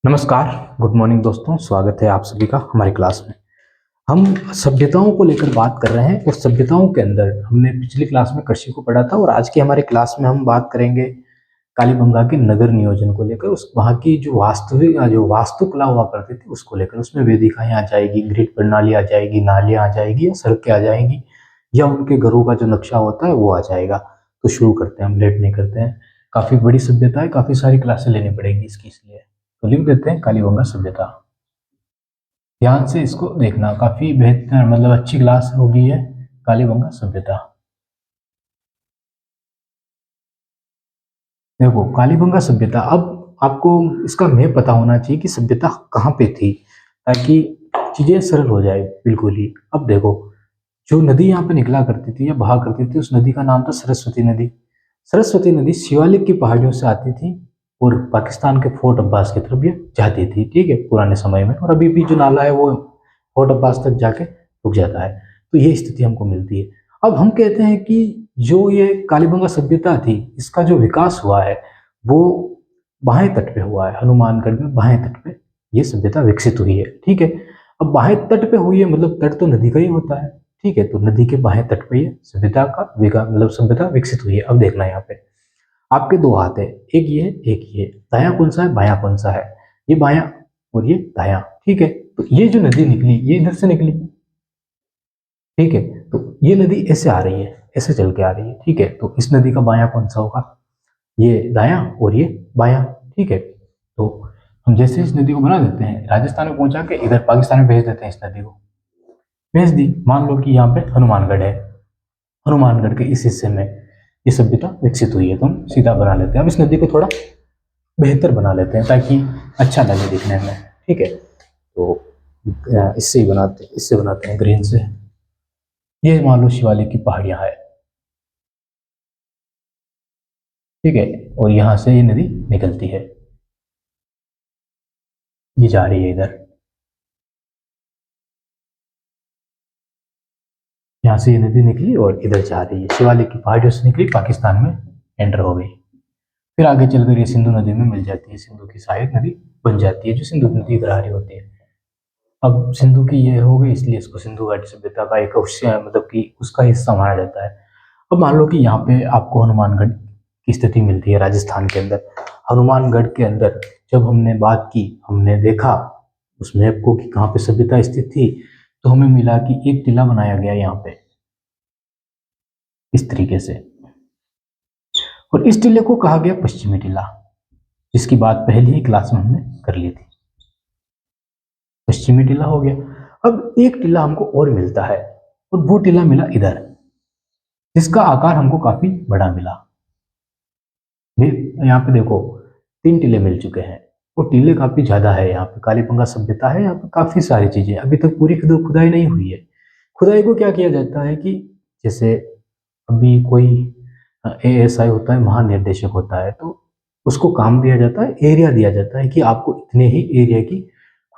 नमस्कार, good morning दोस्तों। स्वागत है आप सभी का हमारी क्लास में। हम सभ्यताओं को लेकर बात कर रहे हैं और सभ्यताओं के अंदर हमने पिछली क्लास में कृषि को पढ़ा था और आज की हमारी क्लास में हम बात करेंगे कालीबंगा के नगर नियोजन को लेकर। उस वहाँ की जो वास्तुकला हुआ करती थी उसको लेकर। उसमें वेदिकाएं आ जाएगी, ग्रिड प्रणाली आ जाएगी, नालियाँ आ जाएगी या सड़कें आ जाएंगी या उनके घरों का जो नक्शा होता है वो आ जाएगा। तो शुरू करते हैं, हम लेट नहीं करते हैं। काफ़ी बड़ी सभ्यता है, काफ़ी सारी क्लासें लेनी पड़ेगी इसकी, इसलिए तो लिख देते हैं कालीबंगा सभ्यता। ध्यान से इसको देखना, काफी बेहतर मतलब अच्छी क्लास होगी है कालीबंगा सभ्यता। देखो कालीबंगा सभ्यता, अब आपको इसका मैप पता होना चाहिए कि सभ्यता कहाँ पे थी ताकि चीजें सरल हो जाए बिल्कुल ही। अब देखो, जो नदी यहाँ पे निकला करती थी या बहा करती थी उस नदी का नाम था सरस्वती नदी। सरस्वती नदी शिवालिक की पहाड़ियों से आती थी और पाकिस्तान के फोर्ट अब्बास की तरफ ये जाती थी, ठीक है, पुराने समय में। और अभी भी जो नाला है वो फोर्ट अब्बास तक जाके रुक जाता है। तो ये स्थिति हमको मिलती है। अब हम कहते हैं कि जो ये कालीबंगा सभ्यता थी इसका जो विकास हुआ है वो बाएं तट पे हुआ है। हनुमानगढ़ में बाएं तट पे ये सभ्यता विकसित हुई है, ठीक है। अब बाएं तट पे हुई है मतलब तट तो नदी का ही होता है, ठीक है। तो नदी के बाएं तट पे ये सभ्यता का विकास मतलब सभ्यता विकसित हुई है। अब देखना यहाँ पे आपके दो हाथ है, एक ये एक ये। दायां कौन सा है, बायां कौन सा है? ये बायां और ये दायां, ठीक है। तो ये जो नदी निकली ये इधर से निकली, ठीक है। तो ये नदी ऐसे आ रही है, ऐसे चल के आ रही है, ठीक है। तो इस नदी का बायां कौन सा होगा? ये दायां और ये बायां, ठीक है। तो हम जैसे इस नदी को बना देते हैं, राजस्थान में पहुंचा के इधर पाकिस्तान में भेज देते हैं। इस नदी को भेज दी, मान लो कि यहाँ पे हनुमानगढ़ है, हनुमानगढ़ के इस हिस्से में ये सभ्यता विकसित हुई है। तो हम सीधा बना लेते हैं। अब इस नदी को थोड़ा बेहतर बना लेते हैं ताकि अच्छा लगे दिखने में, ठीक है। तो इससे ही बनाते हैं, इससे बनाते हैं ग्रीन से। ये मान लो शिवालिक की पहाड़ियां है, ठीक है। और यहाँ से ये नदी निकलती है, ये जा रही है इधर। यहाँ से ये नदी निकली और इधर जा रही है, शिवालिक की पहाड़ियों से निकली, पाकिस्तान में एंटर हो गई। फिर आगे चलकर ये सिंधु नदी में मिल जाती है, सिंधु की सहायक नदी बन जाती है जो सिंधु नदी इधर आ रही होती है। अब सिंधु की ये हो गई इसलिए इसको सिंधु घाटी सभ्यता का एक मतलब कि उसका हिस्सा माना जाता है। अब मान लो कि यहाँ पे आपको हनुमानगढ़ की स्थिति मिलती है राजस्थान के अंदर। हनुमानगढ़ के अंदर जब हमने बात की, हमने देखा उस मैप को कि कहाँ पे सभ्यता स्थित थी, तो हमें मिला कि एक टीला बनाया गया यहाँ पे इस तरीके से, और इस टीले को कहा गया पश्चिमी टीला, जिसकी बात पहली ही क्लास में हमने कर ली थी। पश्चिमी टीला हो गया। अब एक टीला हमको और मिलता है और वो टीला मिला इधर, जिसका आकार हमको काफी बड़ा मिला। यहाँ पे देखो 3 टीले मिल चुके हैं और टीले काफी ज्यादा है। यहाँ पे कालीबंगा सभ्यता है, यहाँ पे काफी सारी चीजें, अभी तक पूरी खुदाई नहीं हुई है। खुदाई को क्या किया जाता है कि जैसे अभी कोई एएसआई होता है, महानिर्देशक होता है, तो उसको काम दिया जाता है, एरिया दिया जाता है कि आपको इतने ही एरिया की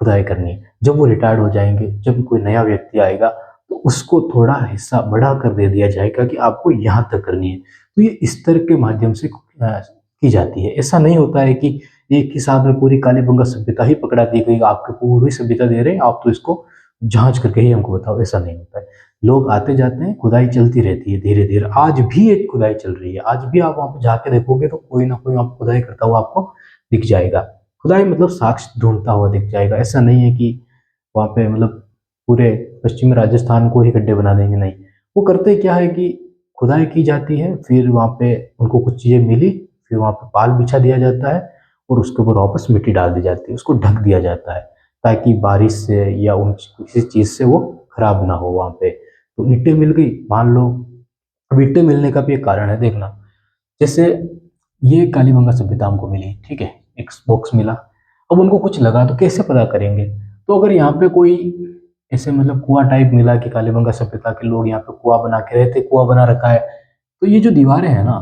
खुदाई करनी है। जब वो रिटायर्ड हो जाएंगे, जब कोई नया व्यक्ति आएगा तो उसको थोड़ा हिस्सा बढ़ा कर दे दिया जाएगा कि आपको यहाँ तक करनी है। तो ये स्तर के माध्यम से की जाती है। ऐसा नहीं होता है कि एक ही साथ में पूरी कालीबंगा सभ्यता ही पकड़ा दी गई, आपको पूरी सभ्यता दे रहे हैं, आप तो इसको जांच करके ही हमको बताओ। ऐसा नहीं होता है। लोग आते जाते हैं, खुदाई चलती रहती है धीरे धीरे। आज भी एक खुदाई चल रही है, आज भी आप वहां पर जाके देखोगे तो कोई ना कोई आप खुदाई करता हुआ आपको दिख जाएगा। खुदाई मतलब साक्ष्य ढूंढता हुआ दिख जाएगा। ऐसा नहीं है कि वहां पे मतलब पूरे पश्चिमी राजस्थान को ही गड्ढे बना देंगे, नहीं। वो करते क्या है कि खुदाई की जाती है, फिर वहां पे उनको कुछ चीजें मिली, फिर वहां पे पाल बिछा दिया जाता है और उसके ऊपर वापस मिट्टी डाल दी जाती है, उसको ढक दिया जाता है ताकि बारिश से या उन किसी चीज से वो खराब ना हो वहां पे। तो ईंटें मिल गई, मान लो। अब ईंटें मिलने का भी एक कारण है, देखना। जैसे ये कालीबंगा सभ्यता हमको मिली, ठीक है, एक बॉक्स मिला। अब उनको कुछ लगा तो कैसे पता करेंगे? तो अगर यहाँ पे कोई ऐसे मतलब कुआं टाइप मिला कि कालीबंगा सभ्यता के लोग यहाँ पे कुआं बना के रहते, कुआं बना रखा है, तो ये जो दीवारें हैं ना,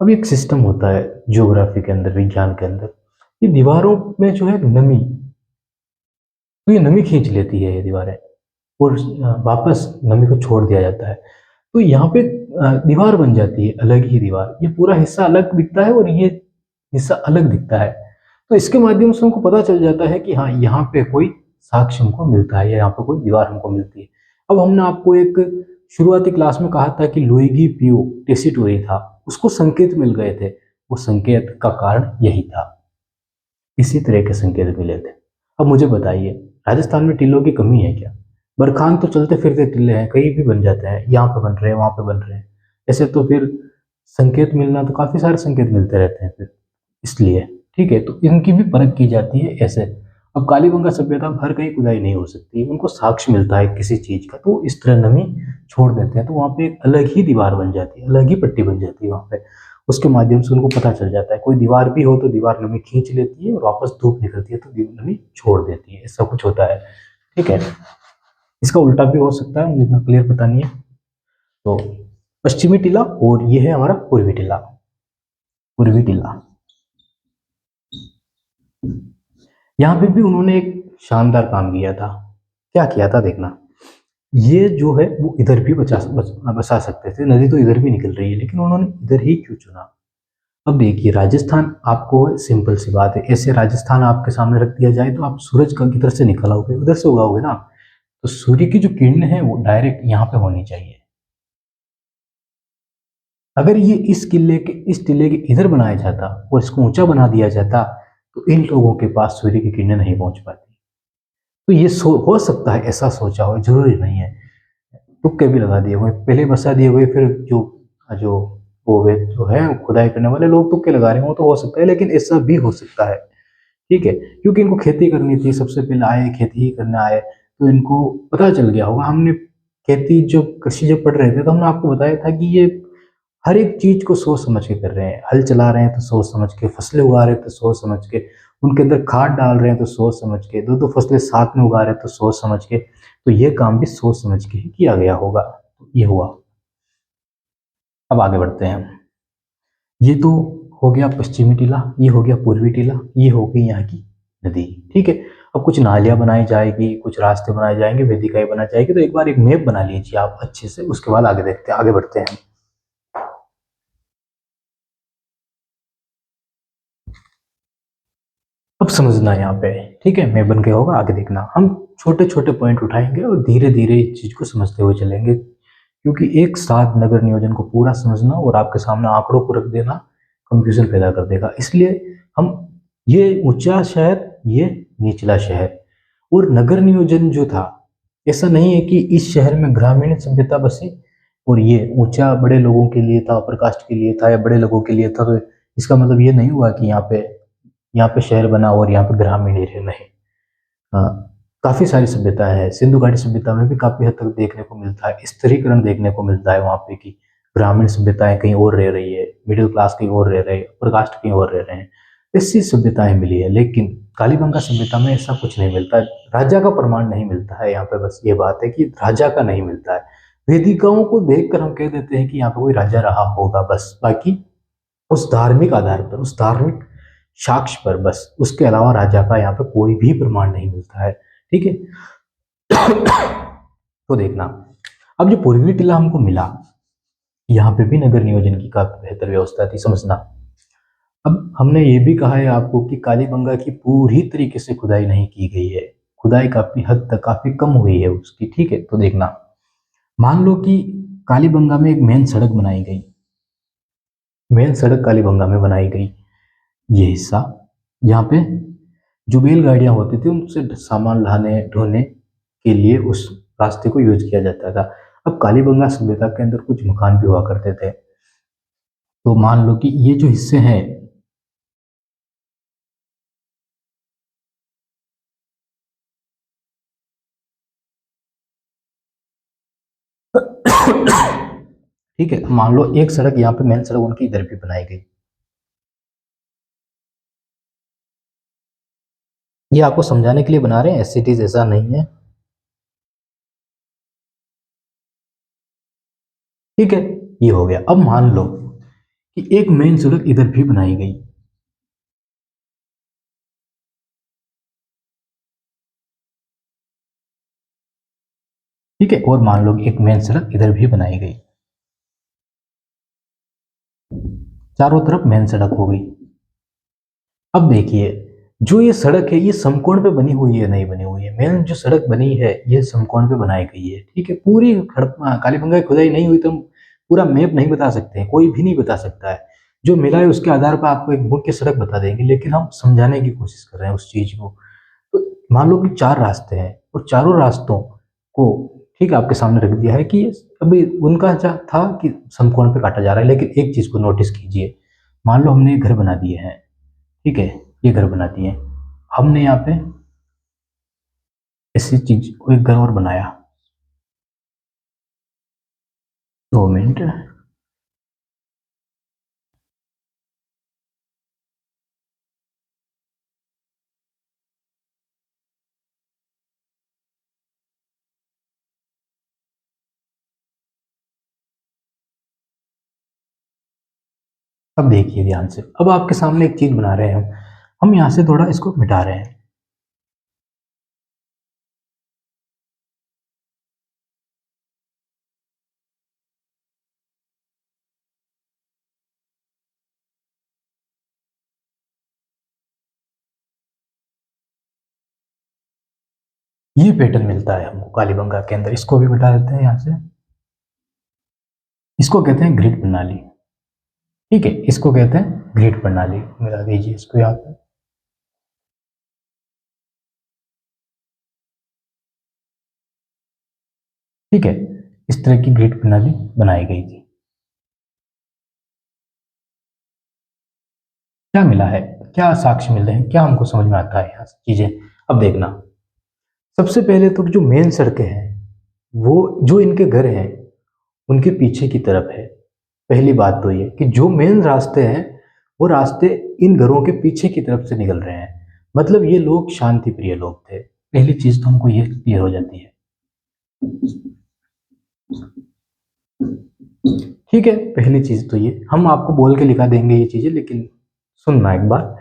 अब एक सिस्टम होता है ज्योग्राफी के अंदर, विज्ञान के अंदर, ये दीवारों में जो है नमी, तो ये नमी खींच लेती है ये दीवारें और वापस नमी को छोड़ दिया जाता है। तो यहाँ पे दीवार बन जाती है, अलग ही दीवार। ये पूरा हिस्सा अलग दिखता है और ये हिस्सा अलग दिखता है। तो इसके माध्यम से उनको पता चल जाता है कि हाँ, यहाँ पे कोई साक्ष्य हमको मिलता है या यहाँ पे कोई दीवार हमको मिलती है। अब हमने आपको एक शुरुआती क्लास में कहा था कि लुइगी पियो टेसिटोरी था, उसको संकेत मिल गए थे। वो संकेत का कारण यही था, इसी तरह के संकेत मिले थे। अब मुझे बताइए, राजस्थान में टीलों की कमी है क्या? बरखान तो चलते फिरते टीले हैं, कहीं भी बन जाते हैं, यहाँ पे बन रहे हैं, वहाँ पे बन रहे हैं। ऐसे तो फिर संकेत मिलना तो काफी सारे संकेत मिलते रहते हैं फिर, इसलिए ठीक है, तो इनकी भी परख की जाती है ऐसे। अब कालीबंगा सभ्यता में हर कहीं खुदाई नहीं हो सकती, उनको साक्ष्य मिलता है किसी चीज का, तो इस तरह नमी छोड़ देते हैं, तो वहाँ पे एक अलग ही दीवार बन जाती है, अलग ही पट्टी बन जाती है वहाँ पे। उसके माध्यम से उनको पता चल जाता है, कोई दीवार भी हो तो दीवार नमी खींच लेती है और वापस धूप निकलती है तो नमी छोड़ देती है, ऐसा कुछ होता है। ठीक है, इसका उल्टा भी हो सकता है, मुझे इतना क्लियर पता नहीं है। तो पश्चिमी टीला और ये है हमारा पूर्वी टीला। पूर्वी टीला, यहाँ पे भी उन्होंने एक शानदार काम किया था। क्या किया था देखना, ये जो है वो इधर भी बसा सकते थे, नदी तो इधर भी निकल रही है, लेकिन उन्होंने इधर ही क्यों चुना? अब देखिए, राजस्थान आपको सिंपल सी बात है, ऐसे राजस्थान आपके सामने रख दिया जाए तो आप सूरज का किधर से निकल आओगे? उधर से उगाओगे ना। तो सूर्य की जो किरणें हैं वो डायरेक्ट यहाँ पे होनी चाहिए। अगर ये इस टिले के इधर बनाया जाता और इसको ऊंचा बना दिया जाता तो इन लोगों के पास सूर्य की किरणें नहीं पहुंच पाती। तो ये हो सकता है, ऐसा सोचा हो, जरूरी नहीं है। तुक्के भी लगा दिए हुए, पहले बसा दिए हुए, फिर जो जो वो वे जो है खुदाई करने वाले लोग तुक्के लगा रहे हो तो हो सकता है, लेकिन ऐसा भी हो सकता है। ठीक है, क्योंकि इनको खेती करनी थी, सबसे पहले आए खेती ही करने आए, तो इनको पता चल गया होगा। हमने खेती जो कृषि जब पढ़ रहे थे तो हमने आपको बताया था कि ये हर एक चीज को सोच समझ के कर रहे हैं। हल चला रहे हैं तो सोच समझ के, फसलें उगा रहे हैं तो सोच समझ के, उनके अंदर खाद डाल रहे हैं तो सोच समझ के, दो दो फसलें साथ में उगा रहे हैं तो सोच समझ के। तो ये काम भी सोच समझ के ही किया गया होगा। तो ये हुआ। अब आगे बढ़ते हैं। ये तो हो गया पश्चिमी टीला, ये हो गया पूर्वी टीला, ये हो गई यहाँ की नदी। ठीक है, अब कुछ नालियां बनाई जाएगी, कुछ रास्ते बनाए जाएंगे, वेदिकाएं बनाई जाएगी। तो एक बार एक मैप बना लीजिए आप अच्छे से, उसके बाद आगे देखते हैं, आगे बढ़ते हैं। अब समझना यहाँ पे, ठीक है, मैप बन गया होगा, आगे देखना। हम छोटे छोटे पॉइंट उठाएंगे और धीरे धीरे इस चीज को समझते हुए चलेंगे, क्योंकि एक साथ नगर नियोजन को पूरा समझना और आपके सामने आंकड़ों को रख देना कंफ्यूजन पैदा कर देगा। इसलिए हम, ये ऊंचा शहर, ये निचला शहर, और नगर नियोजन जो था, ऐसा नहीं है कि इस शहर में ग्रामीण सभ्यता बसी और ये ऊंचा बड़े लोगों के लिए था, अपर कास्ट के लिए था या बड़े लोगों के लिए था, तो इसका मतलब ये नहीं हुआ कि यहाँ पे शहर बना और यहाँ पे ग्रामीण एरिया नहीं। हाँ, काफी सारी सभ्यताएं हैं, सिंधु घाटी सभ्यता में भी काफी हद तक देखने को मिलता है, स्त्रीकरण देखने को मिलता है वहां पे, कि ग्रामीण सभ्यताएं कहीं और रह रही है, मिडिल क्लास कहीं और रह रहे हैं, अपर कास्ट कहीं और रह रहे हैं, ऐसी सभ्यताएं मिली है। लेकिन कालीबंगा सभ्यता में ऐसा कुछ नहीं मिलता। राजा का प्रमाण नहीं मिलता है यहाँ पे, बस ये बात है कि राजा का नहीं मिलता है। वेदिकाओं को देखकर हम कह देते हैं कि यहाँ पे कोई राजा रहा होगा, बस। बाकी उस धार्मिक आधार पर, उस धार्मिक साक्ष्य पर, बस, उसके अलावा राजा का यहाँ पे कोई भी प्रमाण नहीं मिलता है। ठीक है, तो देखना, अब जो पूर्वी टीला हमको मिला, यहाँ पे भी नगर नियोजन की काफी बेहतर व्यवस्था थी, समझना। अब हमने ये भी कहा है आपको कि कालीबंगा की पूरी तरीके से खुदाई नहीं की गई है, खुदाई काफी हद तक काफी कम हुई है उसकी। ठीक है, तो देखना, मान लो कि कालीबंगा में एक मेन सड़क बनाई गई, मेन सड़क कालीबंगा में बनाई गई, ये हिस्सा, यहाँ पे जो बैलगाड़ियां होती थी उनसे सामान लाने ढोने के लिए उस रास्ते को यूज किया जाता था। अब कालीबंगा सभ्यता के अंदर कुछ मकान भी हुआ करते थे, तो मान लो कि ये जो हिस्से हैं, ठीक है, मान लो एक सड़क यहाँ पे मेन सड़क उनकी इधर भी बनाई गई, ये आपको समझाने के लिए बना रहे हैं, एस ऐसा नहीं है। ठीक है, ये हो गया। अब मान लो कि एक मेन सड़क इधर भी बनाई गई, ठीक है, और मान लो एक मेन सड़क इधर भी बनाई गई, चारों तरफ मेन सड़क हो गई। अब देखिए, जो ये सड़क है ये समकोण पे बनी हुई है नहीं बनी हुई है, मेन जो सड़क बनी है ये समकोण पे बनाई गई है, ठीक है। पूरी कालीबंगा की खुदाई नहीं हुई तो हम पूरा मैप नहीं बता सकते हैं, कोई भी नहीं बता सकता है। जो मिला है उसके आधार पर आपको एक मुख्य सड़क बता देंगे, लेकिन हम समझाने की कोशिश कर रहे हैं उस चीज को। तो मान लो कि 4 रास्ते हैं और चारों रास्तों को ठीक है आपके सामने रख दिया है कि अभी उनका था कि समकोण पे काटा जा रहा है, लेकिन एक चीज को नोटिस कीजिए। मान लो हमने घर बना दिए हैं, ठीक है, ये घर बना दिए हैं। हमने यहाँ पे ऐसी चीज एक घर और बनाया। 2 मिनट। अब देखिए ध्यान से, अब आपके सामने एक चीज बना रहे हैं हम यहाँ से थोड़ा इसको मिटा रहे हैं। ये पैटर्न मिलता है हमको कालीबंगा के अंदर, इसको भी मिटा देते हैं यहाँ से। इसको कहते हैं ग्रिड प्रणाली, ठीक है, इसको कहते हैं ग्रिड प्रणाली। मिला दीजिए इसको यहाँ पे। ठीक है, इस तरह की ग्रिड प्रणाली बनाई गई थी। क्या मिला है, क्या साक्ष्य मिल रहे हैं, क्या हमको समझ में आता है यहाँ से चीजें। अब देखना, सबसे पहले तो जो मेन सड़कें हैं वो जो इनके घर हैं उनके पीछे की तरफ है। पहली बात तो ये कि जो मेन रास्ते हैं वो रास्ते इन घरों के पीछे की तरफ से निकल रहे हैं, मतलब ये लोग शांति प्रिय लोग थे। पहली चीज तो हमको ये क्लियर हो जाती है, ठीक है। पहली चीज तो ये हम आपको बोल के लिखा देंगे ये चीजें, लेकिन सुनना एक बार,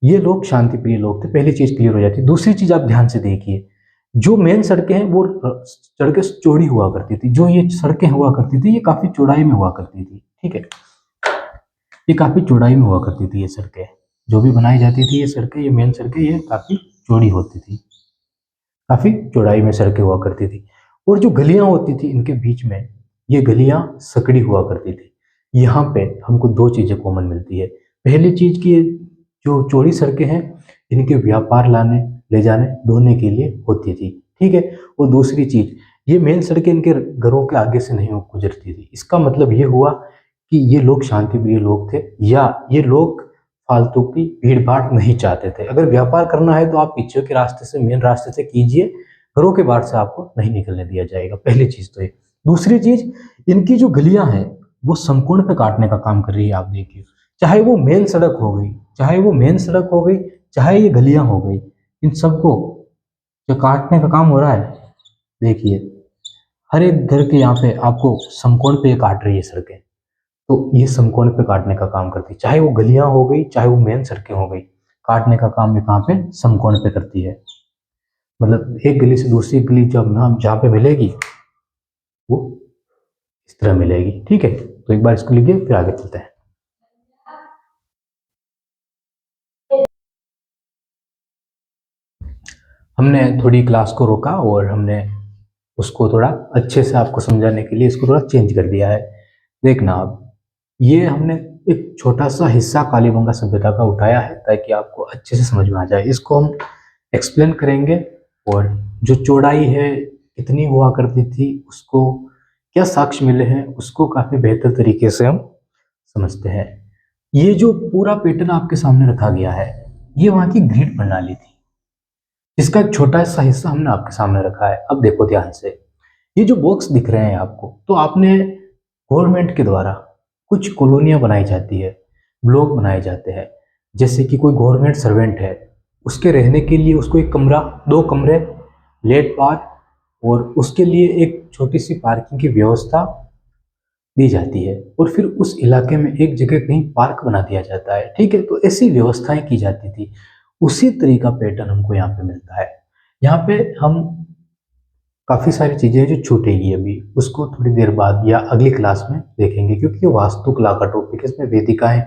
ये लोग शांति प्रिय लोग थे, पहली चीज क्लियर हो जाती है। दूसरी चीज आप ध्यान से देखिए, जो मेन सड़कें हैं वो सड़कें चौड़ी हुआ करती थी, जो ये सड़कें हुआ करती थी ये काफी चौड़ाई में हुआ करती थी, ठीक है, ये काफी चौड़ाई में हुआ करती थी। ये सड़कें जो भी बनाई जाती थी, ये सड़कें, ये मेन सड़कें, ये काफी चौड़ी होती थी, काफी चौड़ाई में सड़कें हुआ करती थी। और जो गलियां होती थी इनके बीच में, ये गलियां सकड़ी हुआ करती थी। यहाँ पे हमको दो चीजें कॉमन मिलती है। पहली चीज की जो चौड़ी सड़कें हैं इनके व्यापार लाने ले जाने ढोने के लिए होती थी, ठीक है। और दूसरी चीज, ये मेन सड़कें इनके घरों के आगे से नहीं गुजरती थी। इसका मतलब ये हुआ कि ये लोग शांति प्रिय लोग थे, या ये लोग फालतू की भीड़ भाड़ नहीं चाहते थे। अगर व्यापार करना है तो आप पीछे के रास्ते से, मेन रास्ते से कीजिए, घरों के बाहर से आपको नहीं निकलने दिया जाएगा। पहली चीज तो ये। दूसरी चीज, इनकी जो गलियां हैं वो समकोण पे काटने का काम कर रही है। आप देखिए, चाहे वो मेन सड़क हो गई, चाहे वो मेन सड़क हो गई, चाहे ये गलियां हो गई, इन सबको जो काटने का काम हो रहा है, देखिए हर एक घर के यहाँ पे आपको समकोण पे ये काट रही है सड़कें। तो ये समकोण पे काटने का काम करती है, चाहे वो गलियां हो गई, चाहे वो मेन सड़कें हो गई, काटने का काम ये कहाँ पे, समकोण पे करती है। मतलब एक गली से दूसरी गली जब हम जहाँ पे मिलेगी वो इस तरह मिलेगी, ठीक है। तो एक बार इसको लिखिए फिर आगे चलते हैं। हमने थोड़ी क्लास को रोका और हमने उसको थोड़ा अच्छे से आपको समझाने के लिए इसको थोड़ा चेंज कर दिया है। देखना आप, ये हमने एक छोटा सा हिस्सा कालीबंगा सभ्यता का उठाया है ताकि आपको अच्छे से समझ में आ जाए। इसको हम एक्सप्लेन करेंगे, और जो चौड़ाई है कितनी हुआ करती थी, उसको क्या साक्ष्य मिले हैं, उसको काफी बेहतर तरीके से हम समझते हैं। ये जो पूरा पैटर्न आपके सामने रखा गया है ये वहां की ग्रिड प्रणाली थी, इसका एक छोटा सा हिस्सा हमने आपके सामने रखा है। अब देखो ध्यान से, ये जो बॉक्स दिख रहे हैं आपको, तो आपने गवर्नमेंट के द्वारा कुछ कॉलोनियां बनाई जाती है, ब्लॉक बनाए जाते हैं। जैसे कि कोई गवर्नमेंट सर्वेंट है, उसके रहने के लिए उसको एक कमरा, 2 कमरे, लेट बाथ, और उसके लिए एक छोटी सी पार्किंग की व्यवस्था दी जाती है। और फिर उस इलाके में एक जगह कहीं पार्क बना दिया जाता है, ठीक है। तो ऐसी व्यवस्थाएं की जाती थी। उसी तरीका पैटर्न हमको यहाँ पे मिलता है। यहाँ पे हम काफ़ी सारी चीज़ें जो छूटेगी अभी, उसको थोड़ी देर बाद या अगली क्लास में देखेंगे, क्योंकि ये वास्तुकला का टॉपिक है, इसमें वेदिकाएं,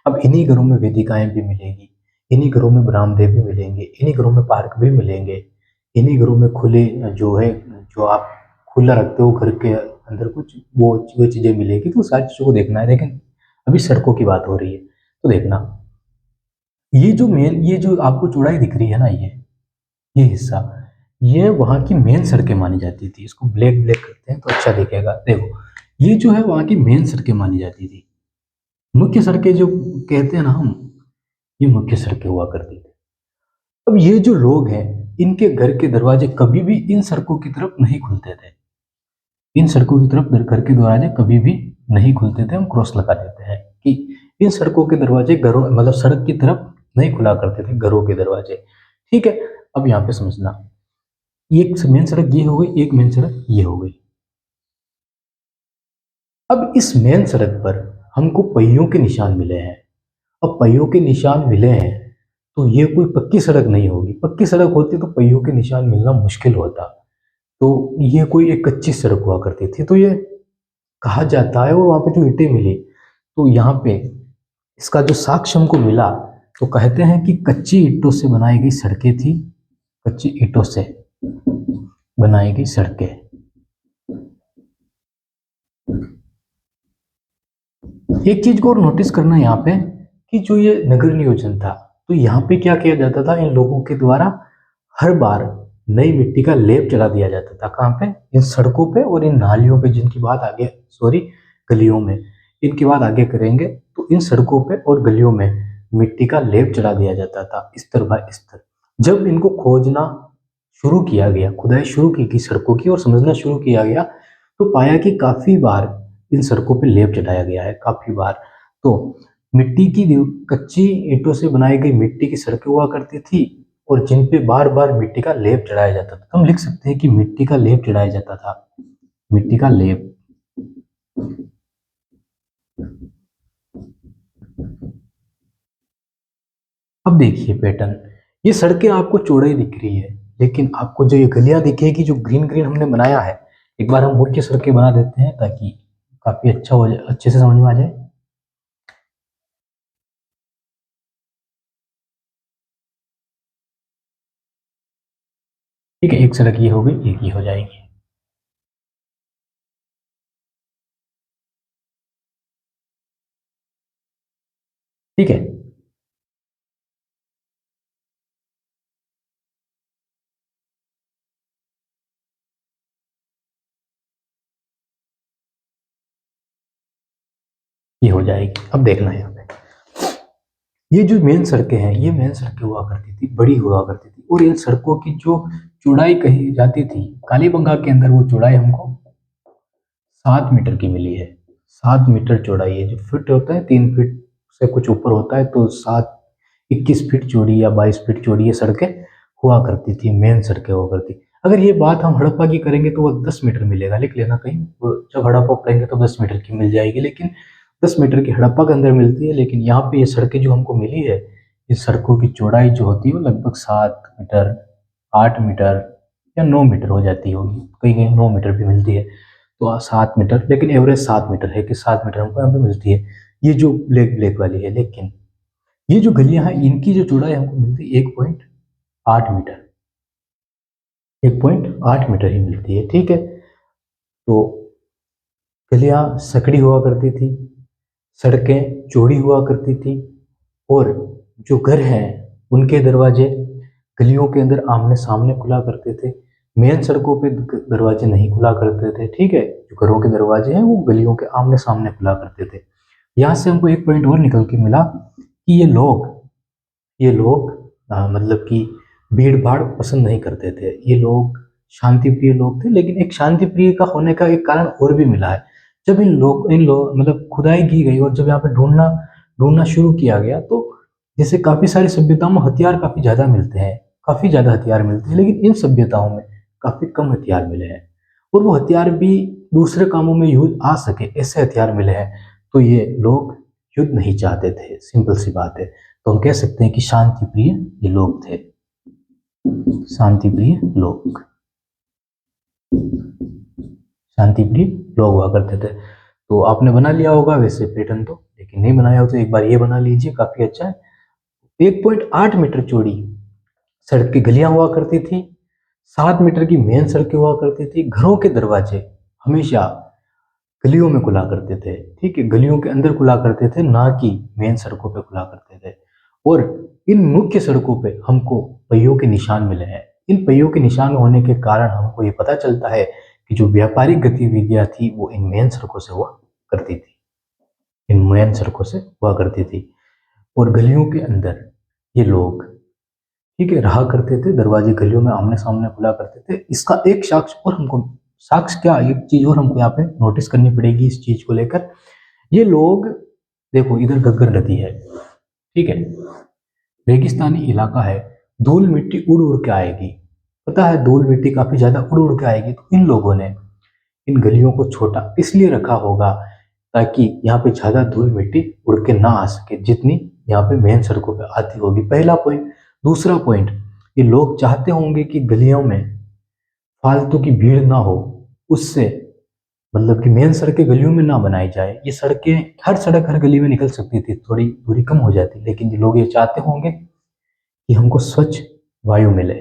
अब इन्हीं घरों में वेदिकाएं भी मिलेगी, इन्हीं घरों में बरामदे भी मिलेंगे, इन्हीं घरों में पार्क भी मिलेंगे, इन्हीं घरों में खुले जो है, जो आप खुला रखते हो घर के अंदर कुछ, वो चीज़ें मिलेगी। तो सारी चीज़ों को देखना है। लेकिन अभी सड़कों की बात हो रही है, तो देखना, ये जो आपको चौड़ाई दिख रही है ना, ये हिस्सा, ये वहाँ की मेन सड़कें मानी जाती थी। इसको ब्लैक ब्लैक करते हैं तो अच्छा दिखेगा। देखो, ये जो है वहाँ की मेन सड़कें मानी जाती थी। मुख्य सड़कें जो कहते हैं ना हम, ये मुख्य सड़कें हुआ करती थी। अब ये जो लोग हैं, इनके घर के दरवाजे कभी भी इन सड़कों की तरफ नहीं खुलते थे। इन सड़कों की तरफ घर के दरवाजे कभी भी नहीं खुलते थे। हम क्रॉस लगा देते हैं कि इन सड़कों के दरवाजे घरों, मतलब सड़क की तरफ नहीं खुला करते थे, घरों के दरवाजे। ठीक है, अब यहाँ पे समझना, एक मेन सड़क ये हो गई, एक मेन सड़क ये हो गई। अब इस मेन सड़क पर हमको पहियों के निशान मिले हैं। अब पहियों के निशान मिले हैं तो ये कोई पक्की सड़क नहीं होगी। पक्की सड़क होती तो पहियों के निशान मिलना मुश्किल होता। तो ये कोई एक कच्ची सड़क हुआ करती थी। तो ये कहा जाता है, और वहाँ पे जो ईंटें मिली, तो यहाँ पे इसका जो साक्ष्य हमको मिला, तो कहते हैं कि कच्ची ईंटों से बनाई गई सड़कें थी। कच्ची ईंटों से बनाई गई सड़कें। एक चीज को और नोटिस करना यहाँ पे, कि जो ये नगर नियोजन था, तो यहाँ पे क्या किया जाता था, इन लोगों के द्वारा हर बार नई मिट्टी का लेप चढ़ा दिया जाता था। कहाँ पे? इन सड़कों पे और इन नालियों पे, जिनकी बात आगे, सॉरी, गलियों में, इनकी बात आगे करेंगे। तो इन सड़कों पे और गलियों में मिट्टी का लेप चढ़ा दिया जाता था, स्तर बाय स्तर। जब इनको खोजना शुरू किया गया, खुदाई शुरू की गई सड़कों की, और समझना शुरू किया गया, तो पाया कि काफी बार इन सड़कों पे लेप चढ़ाया गया है, काफी बार। तो मिट्टी की कच्ची ईंटों से बनाई गई मिट्टी की सड़कें हुआ करती थी, और जिन पे बार बार मिट्टी का लेप चढ़ाया जाता था। हम लिख सकते हैं कि मिट्टी का लेप चढ़ाया जाता था, मिट्टी का लेप। अब देखिए पैटर्न, ये सड़कें आपको चौड़ाई दिख रही है, लेकिन आपको जो ये गलियां दिखेगी, जो ग्रीन ग्रीन हमने बनाया है, एक बार हम मुख्य सड़कें बना देते हैं ताकि काफी अच्छा हो जाए, अच्छे से समझ में आ जाए। ठीक है, एक सड़क ये हो गई, एक ये हो जाएगी। ठीक है, ये हो जाएगी। अब देखना है यहाँ पे, ये जो मेन सड़कें हैं, ये मेन सड़कें हुआ करती थी, बड़ी हुआ करती थी, और इन सड़कों की जो चौड़ाई कही जाती थी, कालीबंगा के अंदर वो चौड़ाई हमको 7 मीटर की मिली है। 7 मीटर चौड़ाई है। जो फिट होता है, 3 फीट से कुछ ऊपर होता है, तो 21 फीट चौड़ी या 22 फीट चौड़ी ये सड़कें हुआ करती थी, मेन सड़कें हुआ करती। अगर ये बात हम हड़प्पा की करेंगे तो वो 10 मीटर मिलेगा, लिख लेना कहीं। जब हड़प्पा पढ़ेंगे तो 10 मीटर की मिल जाएगी, लेकिन 10 मीटर की हड़प्पा के अंदर मिलती है। लेकिन यहाँ पे ये सड़कें जो हमको मिली है, इस सड़कों की चौड़ाई जो होती है वो लगभग 7 मीटर, 8 मीटर या 9 मीटर हो जाती होगी। कहीं कहीं 9 मीटर भी मिलती है। तो 7 मीटर, लेकिन एवरेज 7 मीटर है, कि 7 मीटर हमको यहाँ पे मिलती है, ये जो ब्लैक ब्लैक वाली है। लेकिन ये जो गलियां हैं, इनकी जो चौड़ाई हमको मिलती है 1.8 मीटर, 1.8 मीटर ही मिलती है। ठीक है, तो गलियां सकड़ी हुआ करती थी, सड़कें चौड़ी हुआ करती थी, और जो घर हैं उनके दरवाजे गलियों के अंदर आमने सामने खुला करते थे। मेन सड़कों पे दरवाजे नहीं खुला करते थे। ठीक है, जो घरों के दरवाजे हैं वो गलियों के आमने सामने खुला करते थे। यहाँ से हमको एक पॉइंट और निकल के मिला, कि ये लोग मतलब कि भीड़ भाड़ पसंद नहीं करते थे। ये लोग शांति प्रिय लोग थे। लेकिन एक शांति प्रिय का होने का एक कारण और भी मिला है। जब इन लोग मतलब खुदाई की गई, और जब यहाँ पे ढूंढना ढूंढना शुरू किया गया, तो जैसे काफी सारी सभ्यताओं में हथियार काफी ज्यादा मिलते हैं, काफी ज्यादा हथियार मिलते हैं, लेकिन इन सभ्यताओं में काफी कम हथियार मिले हैं, और वो हथियार भी दूसरे कामों में यूज आ सके ऐसे हथियार मिले हैं। तो ये लोग युद्ध नहीं चाहते थे, सिंपल सी बात है। तो हम कह सकते हैं कि शांति प्रिय ये लोग थे, शांति प्रिय लोग, शांति प्रिय लोग हुआ करते थे। तो आपने बना लिया होगा वैसे पैटर्न तो, लेकिन नहीं बनाया हो तो एक बार ये बना लीजिए, काफी अच्छा है। 1.8 मीटर चौड़ी सड़क की गलियां हुआ करती थी, 7 मीटर की मेन सड़कें हुआ करती थी, घरों के दरवाजे हमेशा गलियों में खुला करते थे, ठीक है, गलियों के अंदर खुला करते थे, ना कि मेन सड़कों पे खुला करते थे। और इन मुख्य सड़कों पे हमको पहियों के निशान मिले हैं। इन पहियों के निशान होने के कारण हमको ये पता चलता है कि जो व्यापारिक गतिविधियां थी वो इन मेन सड़कों से हुआ करती थी, इन मेन सड़कों से हुआ करती थी। और गलियों के अंदर ये लोग, ठीक है, रहा करते थे, दरवाजे गलियों में आमने सामने खुला करते थे। इसका एक साक्ष्य और हमको, साक्ष्य क्या, एक चीज और हमको यहाँ पे नोटिस करनी पड़ेगी इस चीज को लेकर। ये लोग, देखो इधर घग्गर नदी है, ठीक है, रेगिस्तानी इलाका है, धूल मिट्टी उड़ उड़ के आएगी, पता है धूल मिट्टी काफी ज्यादा उड़ उड़ के आएगी। तो इन लोगों ने इन गलियों को छोटा इसलिए रखा होगा ताकि यहाँ पे ज्यादा धूल मिट्टी उड़ के ना आ सके जितनी यहाँ पे मेन सड़कों पे आती होगी। पहला पॉइंट। दूसरा पॉइंट, ये लोग चाहते होंगे कि गलियों में फालतू की भीड़ ना हो, उससे मतलब कि मेन सड़कें गलियों में ना बनाई जाए। ये सड़कें, हर सड़क हर गली में निकल सकती थी, थोड़ी दूरी कम हो जाती, लेकिन ये लोग ये चाहते होंगे कि हमको स्वच्छ वायु मिले,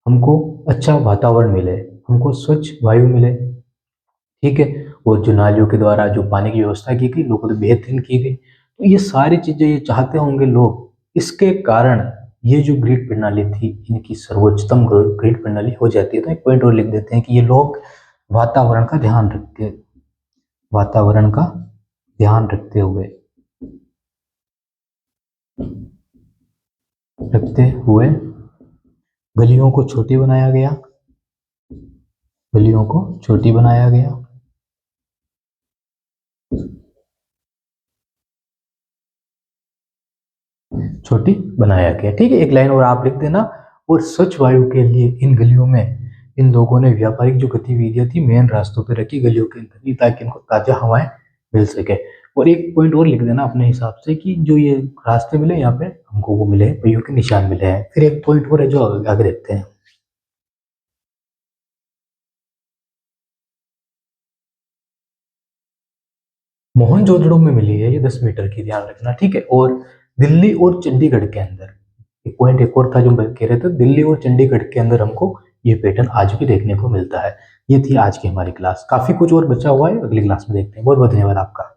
हमको अच्छा वातावरण मिले, हमको स्वच्छ वायु मिले, ठीक है। वो जो नालियों के द्वारा जो पानी की व्यवस्था की गई, लोगों को बेहतरीन की गई, तो ये सारी चीजें ये चाहते होंगे लोग। इसके कारण ये जो ग्रिड प्रणाली थी, इनकी सर्वोच्चतम ग्रिड प्रणाली हो जाती है। तो एक पॉइंट और लिख देते हैं कि ये लोग वातावरण का ध्यान रखते, वातावरण का ध्यान रखते हुए गलियों को छोटी बनाया गया, गलियों को छोटी बनाया गया, छोटी बनाया गया, ठीक है। एक लाइन और आप लिख देना। और स्वच्छ वायु के लिए इन गलियों में इन लोगों ने व्यापारिक जो गतिविधियां थी मेन रास्तों पे रखी, गलियों के अंदर नहीं, ताकि इनको ताजा हवाएं मिल सके। और एक पॉइंट और लिख देना अपने हिसाब से कि जो ये रास्ते मिले यहाँ पे हमको वो मिले हैं, पहियों के निशान मिले हैं। फिर एक पॉइंट और है जो आगे देखते हैं। मोहनजोदड़ो में मिली है ये 10 मीटर की, ध्यान रखना, ठीक है। और दिल्ली और चंडीगढ़ के अंदर, एक पॉइंट एक और था जो मैं कह रहे थे, दिल्ली और चंडीगढ़ के अंदर हमको ये पैटर्न आज भी देखने को मिलता है। ये थी आज की हमारी क्लास, काफी कुछ और बचा हुआ है, अगली क्लास में देखते हैं। बहुत बहुत धन्यवाद आपका।